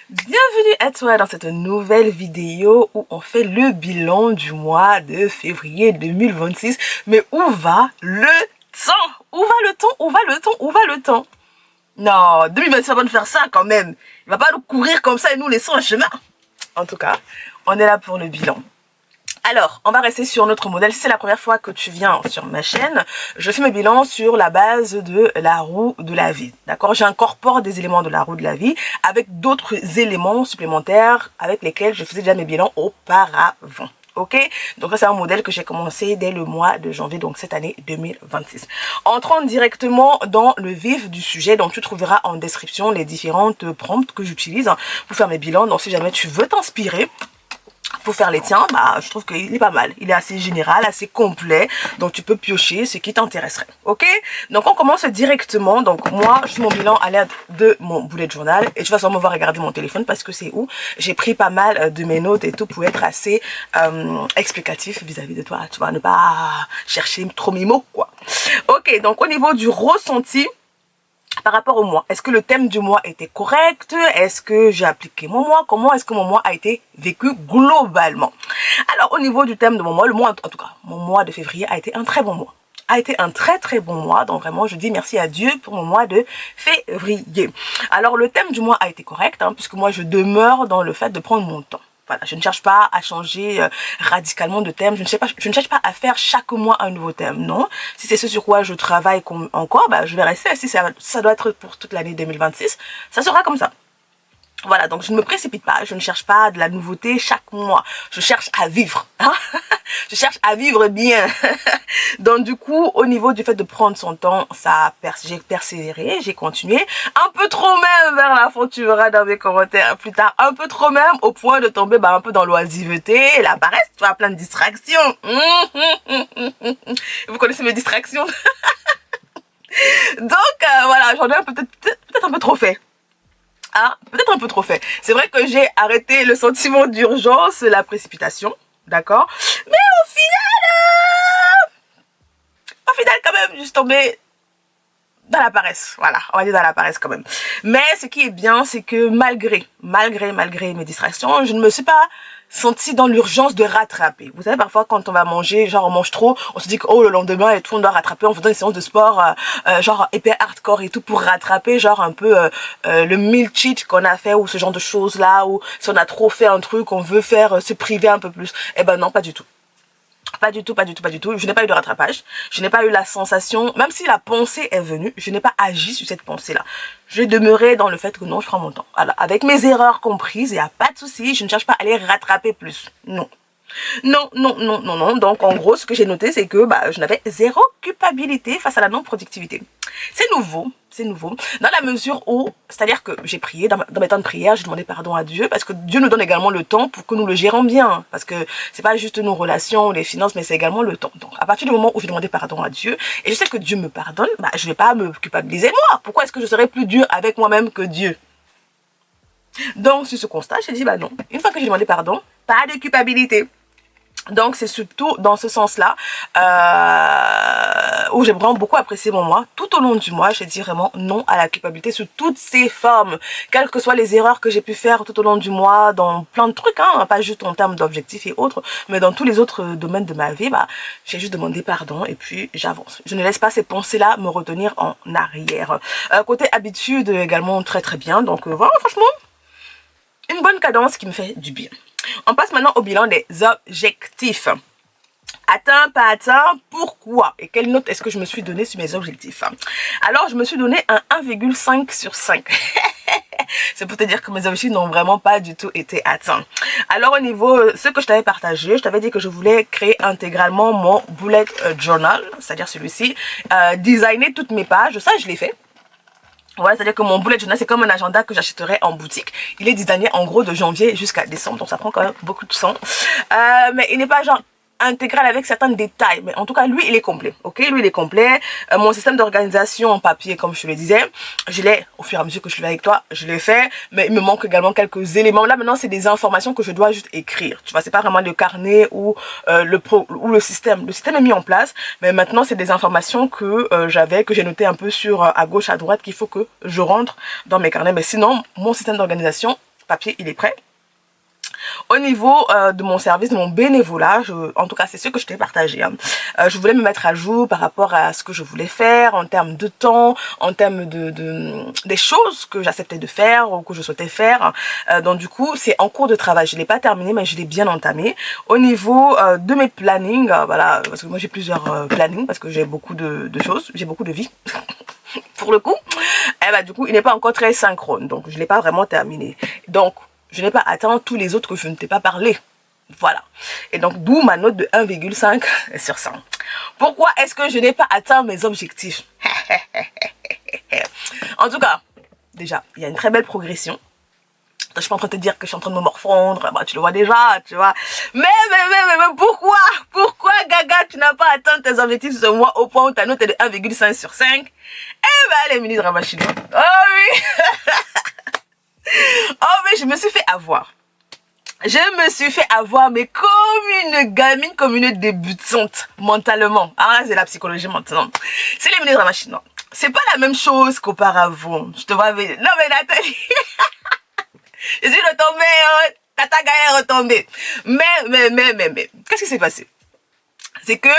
Bienvenue à toi dans cette nouvelle vidéo où on fait le bilan du mois de février 2026. Mais où va le temps? Où va le temps? Où va le temps? Où va le temps? Non, 2026 va pas nous faire ça quand même. Il va pas nous courir comme ça et nous laisser en chemin. En tout cas, on est là pour le bilan. Alors, on va rester sur notre modèle. Si c'est la première fois que tu viens sur ma chaîne, je fais mes bilans sur la base de la roue de la vie. D'accord? J'incorpore des éléments de la roue de la vie avec d'autres éléments supplémentaires avec lesquels je faisais déjà mes bilans auparavant. Ok? Donc ça, c'est un modèle que j'ai commencé dès le mois de janvier, donc cette année 2026. Entrons directement dans le vif du sujet. Donc tu trouveras en description les différentes prompts que j'utilise pour faire mes bilans. Donc si jamais tu veux t'inspirer pour faire les tiens, bah, je trouve qu'il est pas mal. Il est assez général, assez complet. Donc, tu peux piocher ce qui t'intéresserait. Ok? Donc, on commence directement. Donc, moi, je fais mon bilan à l'aide de mon bullet journal. Et tu vas sûrement voir regarder mon téléphone parce que c'est où j'ai pris pas mal de mes notes et tout pour être assez explicatif vis-à-vis de toi. Tu vas ne pas chercher trop mes mots, quoi. Ok, donc au niveau du ressenti, par rapport au mois, est-ce que le thème du mois était correct? Est-ce que j'ai appliqué mon mois? Comment est-ce que mon mois a été vécu globalement? Alors, au niveau du thème de mon mois, le mois, en tout cas, mon mois de février a été un très bon mois. A été un très très bon mois, donc vraiment je dis merci à Dieu pour mon mois de février. Alors le thème du mois a été correct, puisque moi je demeure dans le fait de prendre mon temps. Voilà, je ne cherche pas à changer radicalement de thème, je ne cherche pas à faire chaque mois un nouveau thème, non. Si c'est ce sur quoi je travaille encore, bah, je vais rester. Si ça doit être pour toute l'année 2026, ça sera comme ça. Voilà, donc je ne me précipite pas, je ne cherche pas de la nouveauté chaque mois, je cherche à vivre, hein? Je cherche à vivre bien. Donc du coup, au niveau du fait de prendre son temps, j'ai persévéré, j'ai continué, un peu trop même vers la fin, tu verras dans mes commentaires plus tard, un peu trop même au point de tomber un peu dans l'oisiveté, la paresse, tu vois, plein de distractions. Vous connaissez mes distractions? Donc voilà, j'en ai peut-être un peu trop fait. Ah, peut-être un peu trop fait. C'est vrai que j'ai arrêté le sentiment d'urgence, la précipitation, d'accord? Mais au final quand même, juste tombé dans la paresse. Voilà, on va dire dans la paresse quand même. Mais ce qui est bien, c'est que malgré mes distractions, je ne me suis pas sentie dans l'urgence de rattraper. Vous savez, parfois quand on va manger, genre on mange trop, on se dit que oh, le lendemain et tout, on doit rattraper en faisant des séances de sport genre hyper hardcore et tout pour rattraper genre un peu le meal cheat qu'on a fait ou ce genre de choses là, ou si on a trop fait un truc, on veut faire se priver un peu plus. Eh ben non, pas du tout. Pas du tout, pas du tout, pas du tout. Je n'ai pas eu de rattrapage. Je n'ai pas eu la sensation, même si la pensée est venue, je n'ai pas agi sur cette pensée-là. Je demeurais dans le fait que non, je prends mon temps. Alors, avec mes erreurs comprises, il n'y a pas de souci. Je ne cherche pas à les rattraper plus. Non. Non, non, non, non, non. Donc, en gros, ce que j'ai noté, c'est que je n'avais zéro culpabilité face à la non-productivité. C'est nouveau, c'est nouveau. Dans la mesure où, c'est-à-dire que j'ai prié, dans mes temps de prière, j'ai demandé pardon à Dieu, parce que Dieu nous donne également le temps pour que nous le gérons bien. Parce que c'est pas juste nos relations, les finances, mais c'est également le temps. Donc, à partir du moment où j'ai demandé pardon à Dieu, et je sais que Dieu me pardonne, je vais pas me culpabiliser moi. Pourquoi est-ce que je serais plus dur avec moi-même que Dieu? Donc, sur ce constat, j'ai dit, non. Une fois que j'ai demandé pardon, pas de culpabilité. Donc c'est surtout dans ce sens-là où j'ai vraiment beaucoup apprécié mon mois. Tout au long du mois, j'ai dit vraiment non à la culpabilité sous toutes ses formes. Quelles que soient les erreurs que j'ai pu faire tout au long du mois, dans plein de trucs, pas juste en termes d'objectifs et autres, mais dans tous les autres domaines de ma vie, j'ai juste demandé pardon et puis j'avance. Je ne laisse pas ces pensées-là me retenir en arrière. Côté habitude également très très bien. Donc voilà, franchement, une bonne cadence qui me fait du bien. On passe maintenant au bilan des objectifs. Atteint, pas atteint, pourquoi? Et quelle note est-ce que je me suis donné sur mes objectifs? Alors, je me suis donné un 1,5 sur 5. C'est pour te dire que mes objectifs n'ont vraiment pas du tout été atteints. Alors, au niveau, ce que je t'avais partagé, je t'avais dit que je voulais créer intégralement mon bullet journal, c'est-à-dire celui-ci, designer toutes mes pages. Ça, je l'ai fait. Voilà, c'est-à-dire que mon bullet journal, c'est comme un agenda que j'achèterais en boutique. Il est designé en gros de janvier jusqu'à décembre, donc ça prend quand même beaucoup de temps. Mais il n'est pas genre intégral avec certains détails, mais en tout cas lui il est complet, ok, lui il est complet. Mon système d'organisation en papier, comme je te le disais, je l'ai au fur et à mesure que je le fais avec toi, je l'ai fait, mais il me manque également quelques éléments. Là maintenant c'est des informations que je dois juste écrire, tu vois, c'est pas vraiment le carnet ou le système est mis en place, mais maintenant c'est des informations que que j'ai noté un peu sur à gauche à droite qu'il faut que je rentre dans mes carnets. Mais sinon mon système d'organisation papier, il est prêt. Au niveau de mon service, de mon bénévolat, en tout cas c'est ce que je t'ai partagé, hein. Je voulais me mettre à jour par rapport à ce que je voulais faire en termes de temps, en termes des choses que j'acceptais de faire ou que je souhaitais faire. Donc du coup c'est en cours de travail, je ne l'ai pas terminé mais je l'ai bien entamé. Au niveau de mes plannings, voilà, parce que moi j'ai plusieurs plannings parce que j'ai beaucoup de choses, j'ai beaucoup de vie. Pour le coup, et bah, du coup il n'est pas encore très synchrone, donc je ne l'ai pas vraiment terminé. Donc je n'ai pas atteint tous les autres que je ne t'ai pas parlé. Voilà. Et donc, d'où ma note de 1,5 sur 100. Pourquoi est-ce que je n'ai pas atteint mes objectifs? En tout cas, déjà, il y a une très belle progression. Je suis pas en train de te dire que je suis en train de me morfondre, bah, tu le vois déjà, tu vois. Mais pourquoi, Gaga, tu n'as pas atteint tes objectifs ce mois au point où ta note est de 1,5 sur 5? Eh ben, les mini dramas chinois. Oh oui. Oh mais je me suis fait avoir. Je me suis fait avoir, mais comme une gamine, comme une débutante mentalement. Ah là, c'est la psychologie maintenant. C'est les mini-dramas chinois. C'est pas la même chose qu'auparavant. Je te vois. Non mais Nathalie. Je suis retombée. Tata Gaëlle est retombée. Mais. Qu'est-ce qui s'est passé? C'est que,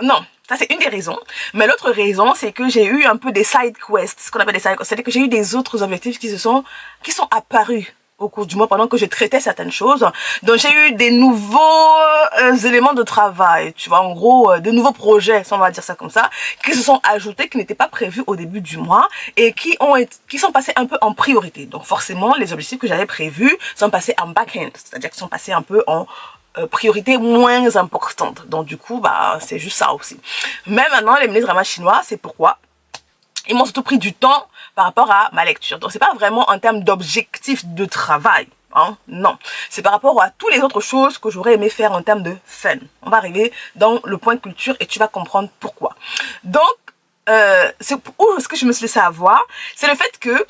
non. Ça, c'est une des raisons. Mais l'autre raison, c'est que j'ai eu un peu des side quests. Ce qu'on appelle des side quests. C'est-à-dire que j'ai eu des autres objectifs qui sont apparus au cours du mois pendant que je traitais certaines choses. Donc, j'ai eu des nouveaux éléments de travail. Tu vois, en gros, de nouveaux projets, on va dire ça comme ça, qui se sont ajoutés, qui n'étaient pas prévus au début du mois et qui sont passés un peu en priorité. Donc, forcément, les objectifs que j'avais prévus sont passés en back-end. C'est-à-dire qu'ils sont passés un peu en priorité moins importante. Donc du coup, bah c'est juste ça aussi. Mais maintenant, les mini-dramas chinois, c'est pourquoi ils m'ont surtout pris du temps par rapport à ma lecture. Donc c'est pas vraiment en termes d'objectif de travail, hein, non. C'est par rapport à toutes les autres choses que j'aurais aimé faire en termes de fun. On va arriver dans le point de culture et tu vas comprendre pourquoi. Donc, c'est où est-ce que je me suis laissé avoir, c'est le fait que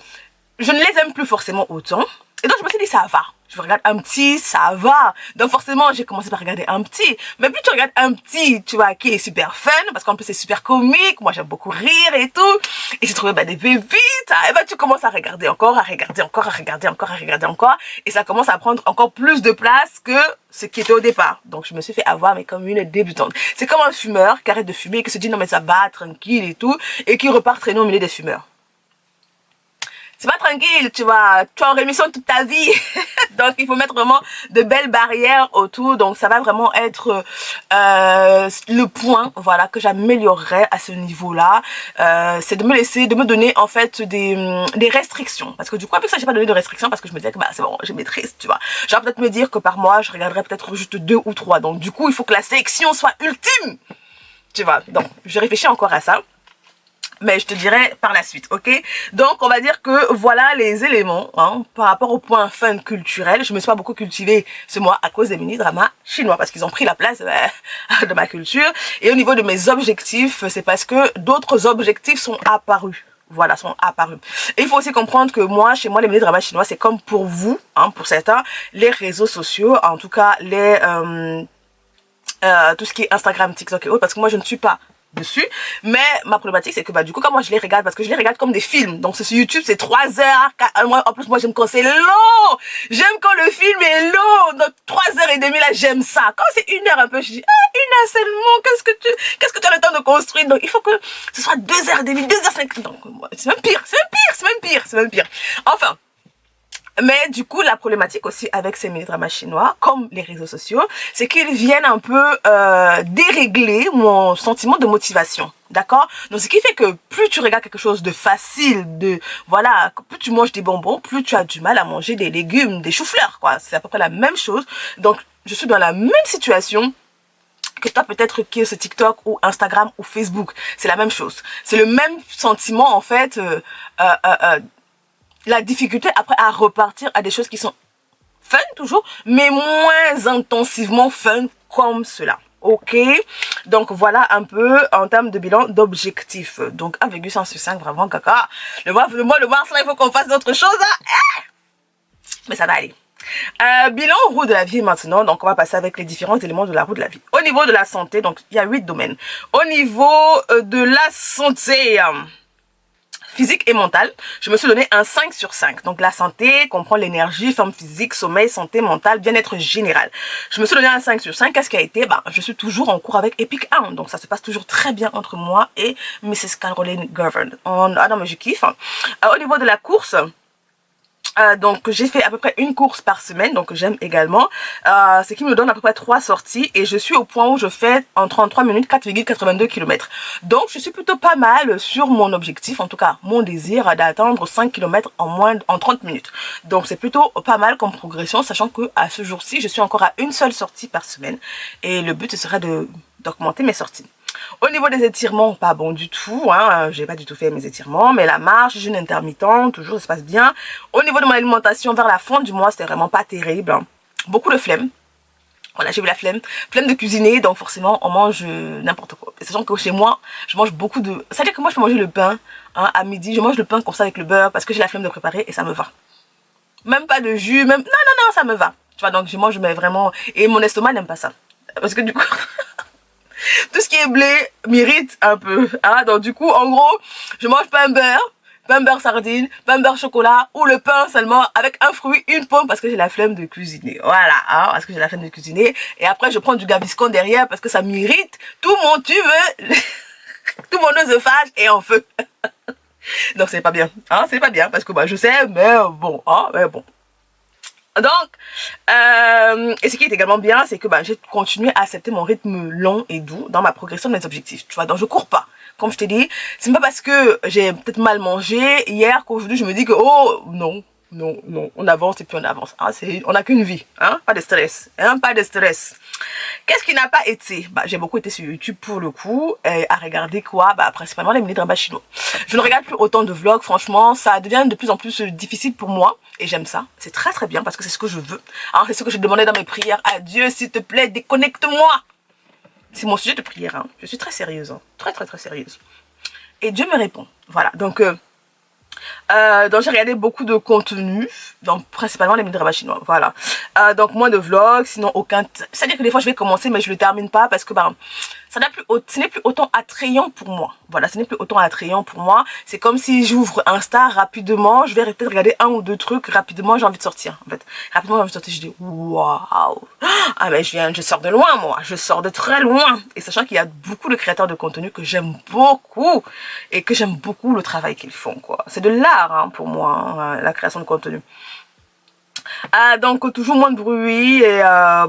je ne les aime plus forcément autant. Et donc je me suis dit ça va. Je regarde un petit, ça va. Donc forcément, j'ai commencé par regarder un petit. Mais plus tu regardes un petit, tu vois, qui est super fun, parce qu'en plus c'est super comique, moi j'aime beaucoup rire et tout. Et j'ai trouvé des pépites. Et ben tu commences à regarder encore, à regarder encore, à regarder encore, à regarder encore. Et ça commence à prendre encore plus de place que ce qui était au départ. Donc je me suis fait avoir, mais comme une débutante. C'est comme un fumeur qui arrête de fumer et qui se dit non mais ça va, tranquille et tout. Et qui repart traîner au milieu des fumeurs. C'est pas tranquille, tu vois, tu es en rémission toute ta vie. Donc, il faut mettre vraiment de belles barrières autour. Donc, ça va vraiment être le point, voilà, que j'améliorerai à ce niveau-là. C'est de me donner, en fait, des restrictions. Parce que du coup, avec ça, j'ai pas donné de restrictions parce que je me disais que, bah, c'est bon, je maîtrise, tu vois. Genre, peut-être me dire que par mois, je regarderai peut-être juste 2 ou 3. Donc, du coup, il faut que la sélection soit ultime. Tu vois, donc, je réfléchis encore à ça. Mais je te dirai par la suite, ok? Donc, on va dire que voilà les éléments, hein, par rapport au point fun culturel. Je me suis pas beaucoup cultivée ce mois à cause des mini-dramas chinois parce qu'ils ont pris la place de ma culture. Et au niveau de mes objectifs, c'est parce que d'autres objectifs sont apparus. Voilà, sont apparus. Et il faut aussi comprendre que moi, chez moi, les mini-dramas chinois, c'est comme pour vous, hein, pour certains, les réseaux sociaux, en tout cas, tout ce qui est Instagram, TikTok et autres, parce que moi, je ne suis pas dessus, mais ma problématique c'est que bah du coup comme moi je les regarde parce que je les regarde comme des films, donc c'est sur YouTube, c'est 3 heures, en plus moi j'aime quand c'est long, j'aime quand le film est long, donc 3h30 là j'aime ça, quand c'est 1 heure un peu je dis 1 heure seulement, qu'est-ce que tu as le temps de construire, donc il faut que ce soit 2h30, 2h50, donc c'est même pire, enfin. Mais du coup, la problématique aussi avec ces mélodramas chinois, comme les réseaux sociaux, c'est qu'ils viennent un peu dérégler mon sentiment de motivation. D'accord? Donc, ce qui fait que plus tu regardes quelque chose de facile, voilà, plus tu manges des bonbons, plus tu as du mal à manger des légumes, des choux-fleurs, quoi. C'est à peu près la même chose. Donc, je suis dans la même situation que toi peut-être qui est ce TikTok ou Instagram ou Facebook. C'est la même chose. C'est le même sentiment, en fait, la difficulté après à repartir à des choses qui sont fun toujours, mais moins intensivement fun comme cela. Ok, donc voilà un peu en termes de bilan d'objectifs. Donc 1,5 sur 5, vraiment caca. Le mois de mars là, il faut qu'on fasse d'autres choses. Hein. Mais ça va aller. Bilan roue de la vie maintenant, donc on va passer avec les différents éléments de la roue de la vie. Au niveau de la santé, donc il y a 8 domaines. Au niveau de la santé, physique et mentale, je me suis donné un 5 sur 5. Donc la santé comprend l'énergie, forme physique, sommeil, santé mentale, bien-être général. Je me suis donné un 5 sur 5. Qu'est-ce qui a été? Je suis toujours en cours avec Epic 1. Donc ça se passe toujours très bien entre moi et Mrs. Caroline Govern. Non mais je kiffe. Au niveau de la course, donc j'ai fait à peu près une course par semaine, donc j'aime également, ce qui me donne à peu près 3 sorties et je suis au point où je fais en 33 minutes 4,82 km. Donc je suis plutôt pas mal sur mon objectif, en tout cas mon désir d'atteindre 5 km en 30 minutes. Donc c'est plutôt pas mal comme progression, sachant que à ce jour-ci je suis encore à une seule sortie par semaine et le but serait d'augmenter mes sorties. Au niveau des étirements, pas bon du tout, hein, j'ai pas du tout fait mes étirements, mais la marche, jeûne intermittent, toujours ça se passe bien. Au niveau de mon alimentation, vers la fin du mois, c'était vraiment pas terrible, hein. Beaucoup de flemme. Voilà, j'ai eu la flemme de cuisiner, donc forcément on mange n'importe quoi. Et sachant que chez moi, je mange beaucoup de... C'est-à-dire que moi je peux manger le pain, hein, à midi, je mange le pain comme ça avec le beurre parce que j'ai la flemme de préparer et ça me va. Même pas de jus, même... Non, ça me va. Tu vois, donc je mange mais vraiment... Et mon estomac n'aime pas ça. Parce que du coup... Tout ce qui est blé m'irrite un peu, hein. Donc du coup, en gros, je mange pain beurre sardine, pain beurre chocolat ou le pain seulement avec un fruit, une pomme parce que j'ai la flemme de cuisiner. Voilà, hein, parce que j'ai la flemme de cuisiner. Et après, je prends du Gaviscon derrière parce que ça m'irrite. Tout mon tout mon œsophage est en feu. Donc c'est pas bien, hein, c'est pas bien parce que je sais, mais bon, hein, mais bon. Donc, et ce qui est également bien, c'est que j'ai continué à accepter mon rythme long et doux dans ma progression de mes objectifs. Tu vois, donc je cours pas. Comme je t'ai dit, c'est pas parce que j'ai peut-être mal mangé hier qu'aujourd'hui je me dis que oh non, on avance et puis on avance. Hein, on n'a qu'une vie, hein, pas de stress, hein, pas de stress. Qu'est-ce qui n'a pas été? J'ai beaucoup été sur YouTube pour le coup, à regarder quoi? Principalement les mini-dramas chinois. Je ne regarde plus autant de vlogs, franchement, ça devient de plus en plus difficile pour moi. Et j'aime ça, c'est très très bien parce que c'est ce que je veux. Hein, c'est ce que je demandais dans mes prières. À Dieu, s'il te plaît, déconnecte-moi. C'est mon sujet de prière, hein. Je suis très sérieuse, hein. Très très très sérieuse. Et Dieu me répond. Voilà, donc j'ai regardé beaucoup de contenu, donc principalement les mini-dramas chinois, voilà. Donc moins de vlogs, sinon aucun... C'est-à-dire que des fois je vais commencer mais je le termine pas parce que ce n'est plus autant attrayant pour moi. Voilà, ce n'est plus autant attrayant pour moi. C'est comme si j'ouvre Insta rapidement, je vais peut-être regarder un ou deux trucs rapidement, j'ai envie de sortir. En fait, rapidement j'ai envie de sortir, je dis waouh. Ah mais je sors de loin moi, je sors de très loin. Et sachant qu'il y a beaucoup de créateurs de contenu que j'aime beaucoup et que j'aime beaucoup le travail qu'ils font quoi. C'est de l'art hein, pour moi, hein, la création de contenu. Donc toujours moins de bruit et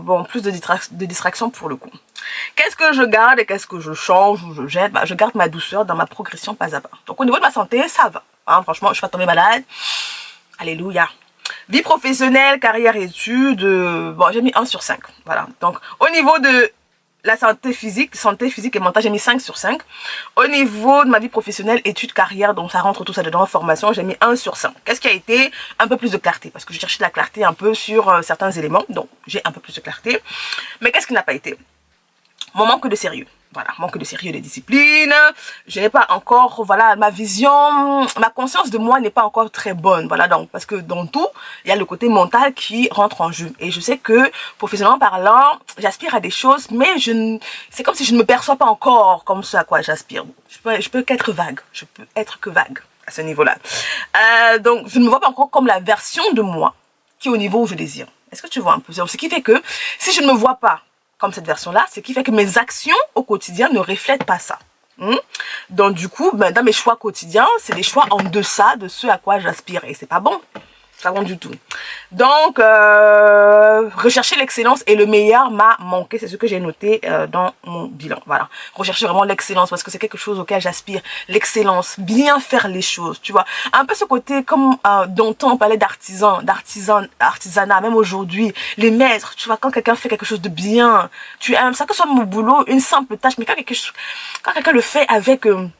bon plus de distraction pour le coup. Qu'est-ce que je garde et qu'est-ce que je change ou je jette? Je garde ma douceur dans ma progression pas à pas. Donc au niveau de ma santé, ça va. Hein, franchement, je suis pas tombée malade. Alléluia. Vie professionnelle, carrière, études, j'ai mis 1 sur 5. Voilà. Donc au niveau de la santé physique et mentale, j'ai mis 5 sur 5. Au niveau de ma vie professionnelle, études, carrière, donc ça rentre tout ça dedans, formation, j'ai mis 1 sur 5. Qu'est-ce qui a été? Un peu plus de clarté, parce que je cherchais de la clarté un peu sur certains éléments, donc j'ai un peu plus de clarté. Mais qu'est-ce qui n'a pas été? Mon manque de sérieux. Voilà, manque de sérieux, de discipline. Je n'ai pas encore, voilà, ma vision, ma conscience de moi n'est pas encore très bonne. Voilà, donc, parce que dans tout, il y a le côté mental qui rentre en jeu. Et je sais que, professionnellement parlant, j'aspire à des choses, mais c'est comme si je ne me perçois pas encore comme ce à quoi j'aspire. Je peux qu'être vague. Je peux être que vague à ce niveau-là. Donc, je ne me vois pas encore comme la version de moi qui est au niveau où je désire. Est-ce que tu vois un peu? Ce qui fait que, si je ne me vois pas comme cette version-là, ce qui fait que mes actions au quotidien ne reflètent pas ça. Donc du coup, dans mes choix quotidiens, c'est des choix en deçà de ce à quoi j'aspire. Et c'est pas bon. C'est pas bon du tout. Donc, rechercher l'excellence et le meilleur m'a manqué. C'est ce que j'ai noté dans mon bilan. Voilà. Rechercher vraiment l'excellence parce que c'est quelque chose auquel j'aspire. L'excellence. Bien faire les choses, tu vois. Un peu ce côté comme dont on parlait d'artisanat, même aujourd'hui. Les maîtres, tu vois, quand quelqu'un fait quelque chose de bien, tu aimes ça, que ce soit mon boulot, une simple tâche, mais quand quelqu'un le fait avec une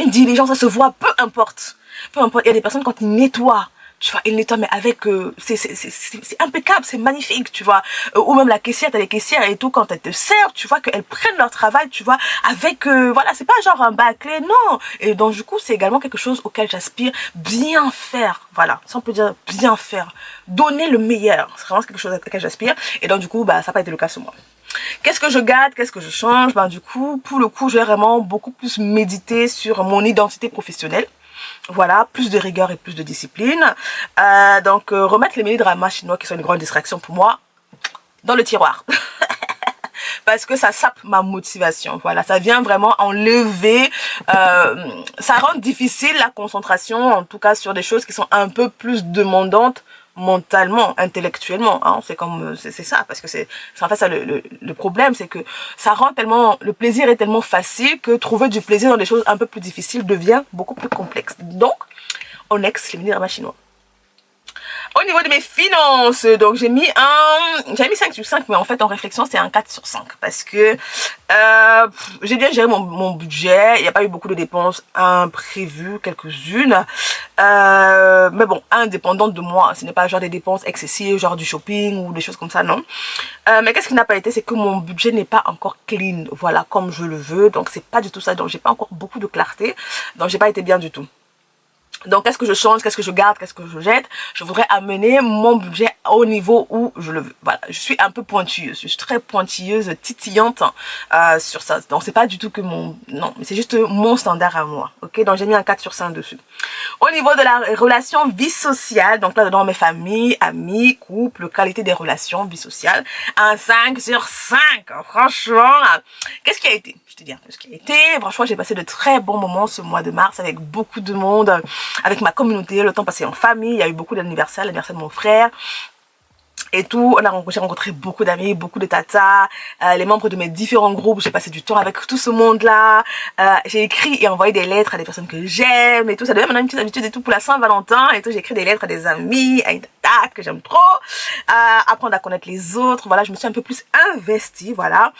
diligence, ça se voit, peu importe. Peu importe, il y a des personnes quand ils nettoient, tu vois, ils nettoient mais avec c'est impeccable, c'est magnifique, tu vois. Ou même la caissière, t'as les caissières et tout, quand elles te servent, tu vois qu'elles prennent leur travail, tu vois, avec voilà, c'est pas genre un bâclé, non. Et donc du coup, c'est également quelque chose auquel j'aspire, bien faire, voilà, ça on peut dire bien faire, donner le meilleur, c'est vraiment quelque chose auquel j'aspire. Et donc du coup, ça n'a pas été le cas sur moi. Qu'est-ce que je garde, qu'est-ce que je change? Du coup, pour le coup, je vais vraiment beaucoup plus méditer sur mon identité professionnelle. Voilà, plus de rigueur et plus de discipline. Donc, remettre les mélodramas chinois qui sont une grande distraction pour moi dans le tiroir. Parce que ça sape ma motivation. Voilà, ça vient vraiment enlever, ça rend difficile la concentration, en tout cas sur des choses qui sont un peu plus demandantes mentalement, intellectuellement, hein. C'est comme, c'est ça, parce que c'est en fait ça le problème, c'est que ça rend tellement, le plaisir est tellement facile que trouver du plaisir dans des choses un peu plus difficiles devient beaucoup plus complexe. Donc, on ex les mélodramas chinois. Au niveau de mes finances, donc j'ai mis 5 sur 5, mais en fait en réflexion c'est un 4 sur 5 parce que j'ai bien géré mon budget, il n'y a pas eu beaucoup de dépenses imprévues, quelques-unes, mais bon, indépendantes de moi, ce n'est pas genre des dépenses excessives, genre du shopping ou des choses comme ça, non. Mais qu'est-ce qui n'a pas été, c'est que mon budget n'est pas encore clean, voilà, comme je le veux, donc c'est pas du tout ça, donc j'ai pas encore beaucoup de clarté, donc j'ai pas été bien du tout. Donc, qu'est-ce que je change, qu'est-ce que je garde, qu'est-ce que je jette? Je voudrais amener mon budget au niveau où je le veux. Voilà, je suis un peu pointilleuse, je suis très pointilleuse, titillante sur ça. Donc, c'est pas du tout que mon... Non, mais c'est juste mon standard à moi. Ok, donc j'ai mis un 4 sur 5 dessus. Au niveau de la relation vie sociale, donc là dedans mes familles, amis, couple, qualité des relations, vie sociale, un 5 sur 5. Franchement, qu'est-ce qui a été? Je te dis un peu ce qui a été. Franchement, j'ai passé de très bons moments ce mois de mars avec beaucoup de monde, avec ma communauté, le temps passé en famille. Il y a eu beaucoup d'anniversaires, l'anniversaire de mon frère et tout. J'ai rencontré beaucoup d'amis, beaucoup de tatas, les membres de mes différents groupes. J'ai passé du temps avec tout ce monde-là. J'ai écrit et envoyé des lettres à des personnes que j'aime et tout. Ça devient maintenant une petite habitude et tout pour la Saint-Valentin et tout. J'ai écrit des lettres à des amis, à une tata que j'aime trop. Apprendre à connaître les autres. Voilà, je me suis un peu plus investie, voilà,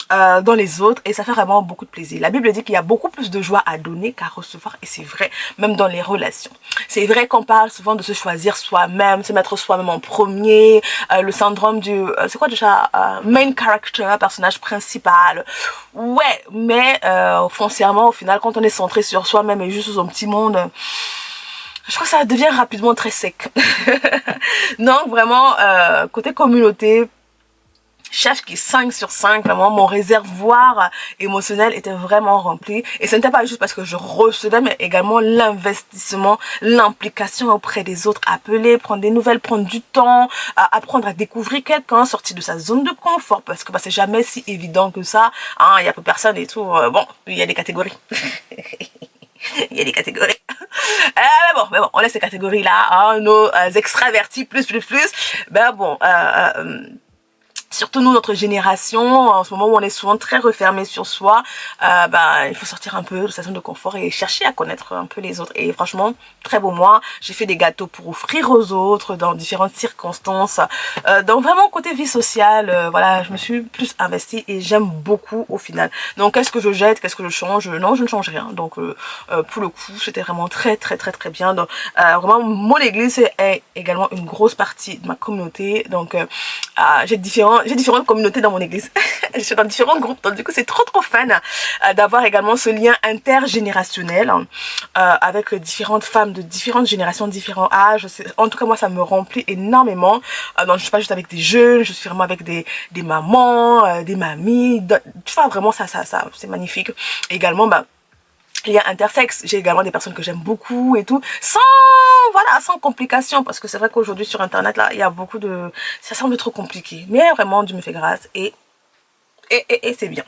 dans les autres et ça fait vraiment beaucoup de plaisir. La Bible dit qu'il y a beaucoup plus de joie à donner qu'à recevoir et c'est vrai, même dans les relations. C'est vrai qu'on parle souvent de se choisir soi-même, se mettre soi-même en premier, le syndrome du, c'est quoi déjà, main character, personnage principal. Ouais, mais foncièrement, au final, quand on est centré sur soi-même et juste sur son petit monde, je crois que ça devient rapidement très sec. Donc vraiment, côté communauté, cherche qui 5 sur 5, vraiment mon réservoir émotionnel était vraiment rempli et ce n'était pas juste parce que je recevais mais également l'investissement, l'implication auprès des autres, appeler, prendre des nouvelles, prendre du temps, apprendre à découvrir quelqu'un, sortir de sa zone de confort parce que c'est jamais si évident que ça, hein, il y a peu de personnes et tout, bon, il y a des catégories. Il y a des catégories. Mais bon, on laisse ces catégories là, hein, nos extravertis plus. Ben bon, surtout nous, notre génération, en ce moment où on est souvent très refermé sur soi, il faut sortir un peu de sa zone de confort et chercher à connaître un peu les autres. Et franchement, très beau mois. J'ai fait des gâteaux pour offrir aux autres dans différentes circonstances. Donc vraiment, côté vie sociale, voilà, je me suis plus investie et j'aime beaucoup au final. Donc, qu'est-ce que je jette, qu'est-ce que je change? Non, je ne change rien. Donc, pour le coup, c'était vraiment très bien. Donc, vraiment, mon église est également une grosse partie de ma communauté. Donc, j'ai différentes communautés dans mon église. Je suis dans différents groupes. Donc, du coup, c'est trop fun d'avoir également ce lien intergénérationnel avec différentes femmes de différentes générations, différents âges. En tout cas, moi, ça me remplit énormément. Donc, je suis pas juste avec des jeunes, je suis vraiment avec des mamans, des mamies. Tu vois, vraiment, ça c'est magnifique. Et également, il y a intersexe, j'ai également des personnes que j'aime beaucoup et tout, sans complications, parce que c'est vrai qu'aujourd'hui sur internet là, il y a beaucoup de, ça semble trop compliqué, mais vraiment Dieu me fait grâce et c'est bien.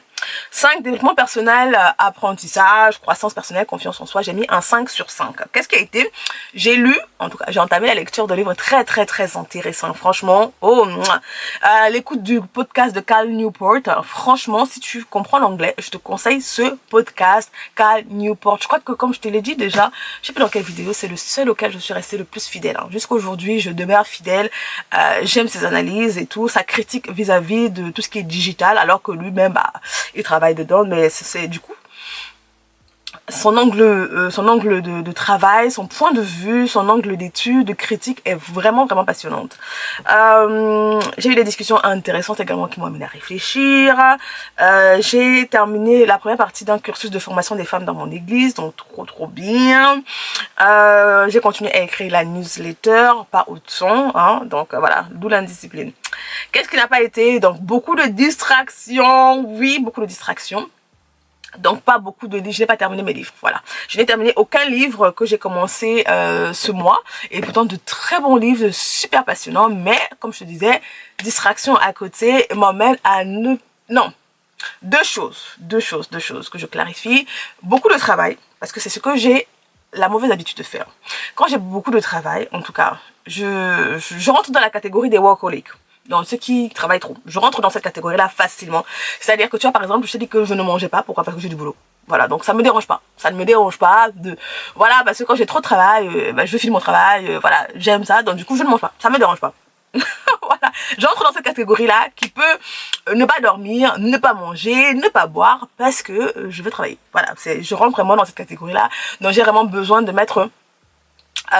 5, développement personnel, apprentissage, croissance personnelle, confiance en soi, j'ai mis un 5 sur 5. Qu'est-ce qui a été? J'ai lu, en tout cas, j'ai entamé la lecture de livres très intéressants, franchement. L'écoute du podcast de Cal Newport, franchement, si tu comprends l'anglais, je te conseille ce podcast, Cal Newport. Je crois que, comme je te l'ai dit déjà, je sais plus dans quelle vidéo, c'est le seul auquel je suis restée le plus fidèle. Jusqu'à aujourd'hui, je demeure fidèle, j'aime ses analyses et tout, sa critique vis-à-vis de tout ce qui est digital, alors que lui-même, il travaille dedans, mais c'est du coup son angle de travail, son point de vue, son angle d'étude, de critique est vraiment passionnante. J'ai eu des discussions intéressantes également qui m'ont amené à réfléchir. J'ai terminé la première partie d'un cursus de formation des femmes dans mon église, donc trop bien. J'ai continué à écrire la newsletter, pas autant, hein, donc voilà, d'où l'indiscipline. Qu'est-ce qui n'a pas été? Donc beaucoup de distractions, oui, beaucoup de distractions. Donc pas beaucoup de livres, je n'ai pas terminé mes livres, voilà. Je n'ai terminé aucun livre que j'ai commencé ce mois. Et pourtant de très bons livres, super passionnants. Mais comme je te disais, distraction à côté m'emmène à ne... Non, deux choses que je clarifie. Beaucoup de travail, parce que c'est ce que j'ai la mauvaise habitude de faire. Quand j'ai beaucoup de travail, en tout cas, je rentre dans la catégorie des workaholics. Donc ceux qui travaillent trop. Je rentre dans cette catégorie-là facilement. C'est-à-dire que tu vois, par exemple, je te dis que je ne mangeais pas. Pourquoi? Parce que j'ai du boulot. Voilà, donc ça me dérange pas. Ça ne me dérange pas de... Voilà, parce que quand j'ai trop de travail, je veux finir mon travail. Voilà, j'aime ça. Donc du coup, je ne mange pas. Ça me dérange pas. Voilà, j'entre dans cette catégorie-là qui peut ne pas dormir, ne pas manger, ne pas boire parce que je veux travailler. Voilà, je rentre vraiment dans cette catégorie-là. Donc j'ai vraiment besoin de mettre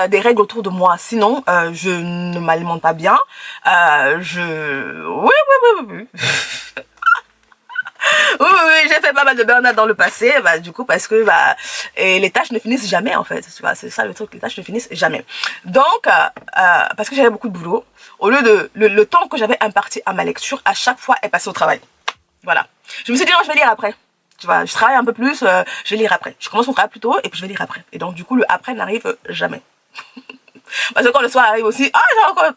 des règles autour de moi, sinon je ne m'alimente pas bien. Oui. Oui, j'ai fait pas mal de burn-out dans le passé, du coup, parce que et les tâches ne finissent jamais, en fait. Tu vois, c'est ça le truc, les tâches ne finissent jamais. Donc, parce que j'avais beaucoup de boulot, au lieu de le temps que j'avais imparti à ma lecture, à chaque fois est passé au travail. Voilà. Je me suis dit, non, je vais lire après. Tu vois, je travaille un peu plus, je vais lire après. Je commence mon travail plus tôt et puis je vais lire après. Et donc, du coup, le après n'arrive jamais. Parce que quand le soir arrive aussi, j'ai encore...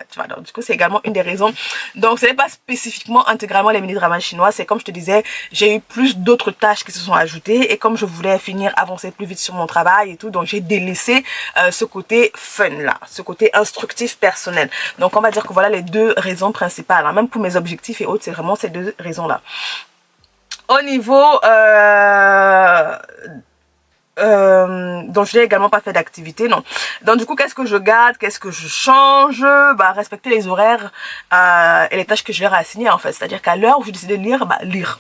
tu vois, donc du coup, c'est également une des raisons. Donc, ce n'est pas spécifiquement intégralement les mini-dramas chinois. C'est comme je te disais, j'ai eu plus d'autres tâches qui se sont ajoutées. Et comme je voulais finir, avancer plus vite sur mon travail et tout, donc j'ai délaissé ce côté fun là, ce côté instructif personnel. Donc, on va dire que voilà les deux raisons principales. Hein. Même pour mes objectifs et autres, c'est vraiment ces deux raisons-là. Au niveau... donc je n'ai également pas fait d'activité, non. Donc du coup, qu'est-ce que je garde, qu'est-ce que je change? Respecter les horaires et les tâches que je leur ai assignées en fait. C'est-à-dire qu'à l'heure où je décide de lire, lire.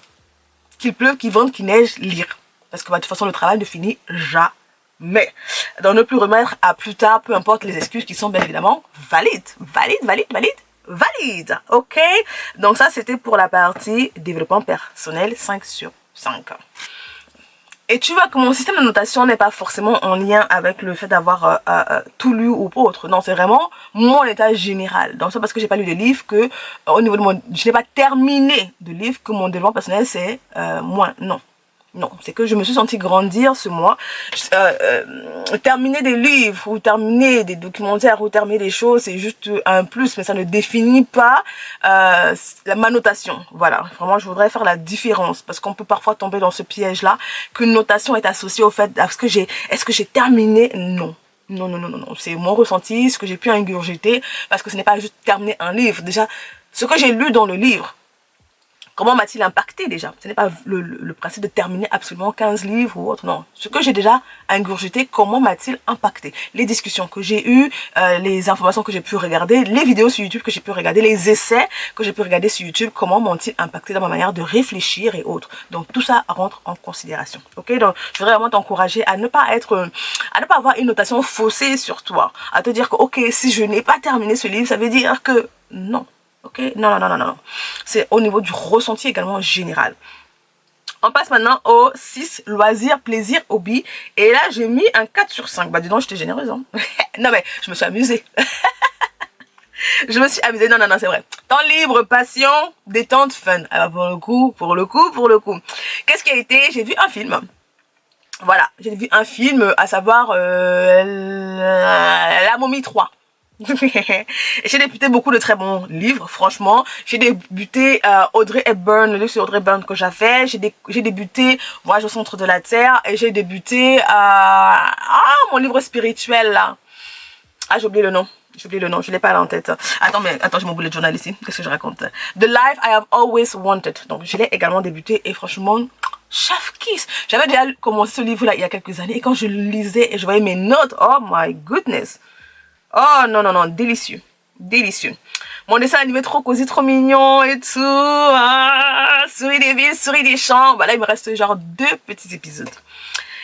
Qu'il pleuve, qu'il vente, qu'il neige, lire. Parce que de toute façon, le travail ne finit jamais. Donc ne plus remettre à plus tard, peu importe les excuses qui sont bien évidemment valides. Valides, ok? Donc ça, c'était pour la partie développement personnel 5 sur 5. Et tu vois que mon système de notation n'est pas forcément en lien avec le fait d'avoir tout lu ou autre. Non, c'est vraiment mon état général. Donc c'est parce que j'ai pas lu de livres que au niveau de je n'ai pas terminé de livres que mon développement personnel c'est moins. Non. Non, c'est que je me suis sentie grandir ce mois. Terminer des livres ou terminer des documentaires ou terminer des choses, c'est juste un plus, mais ça ne définit pas ma notation. Voilà, vraiment, je voudrais faire la différence parce qu'on peut parfois tomber dans ce piège-là, qu'une notation est associée au fait est-ce que j'ai terminé? Non. Non. C'est mon ressenti, ce que j'ai pu ingurgiter, parce que ce n'est pas juste terminer un livre. Déjà, ce que j'ai lu dans le livre, comment m'a-t-il impacté déjà? Ce n'est pas le principe de terminer absolument 15 livres ou autre, non. Ce que j'ai déjà ingurgité, comment m'a-t-il impacté? Les discussions que j'ai eues, les informations que j'ai pu regarder, les vidéos sur YouTube que j'ai pu regarder, les essais que j'ai pu regarder sur YouTube, comment m'ont-ils impacté dans ma manière de réfléchir et autres. Donc tout ça rentre en considération. Ok, donc je voudrais vraiment t'encourager à ne pas avoir une notation faussée sur toi, à te dire que ok, si je n'ai pas terminé ce livre, ça veut dire que non. Ok, non. C'est au niveau du ressenti également général. On passe maintenant au 6, loisirs, plaisir, hobby. Et là, j'ai mis un 4 sur 5. Dis donc, j'étais généreuse. Hein. Non, mais je me suis amusée. Je me suis amusée. Non, c'est vrai. Temps libre, passion, détente, fun. Alors, pour le coup. Qu'est-ce qui a été? J'ai vu un film. Voilà, j'ai vu un film, à savoir La Momie 3. J'ai débuté beaucoup de très bons livres, franchement. J'ai débuté Audrey Hepburn, le livre sur Audrey Hepburn que j'avais. J'ai débuté Voyage au centre de la Terre. Et j'ai débuté mon livre spirituel là. J'ai oublié le nom. Je l'ai pas là en tête. Attends, j'ai mon bullet journal ici. Qu'est-ce que je raconte? The Life I Have Always Wanted. Donc je l'ai également débuté et franchement, chef kiss. J'avais déjà commencé ce livre là il y a quelques années et quand je le lisais et je voyais mes notes, oh my goodness. Oh non, délicieux. Mon dessin animé trop cosy, trop mignon et tout. Souris des villes, souris des champs. Là, il me reste genre 2 petits épisodes.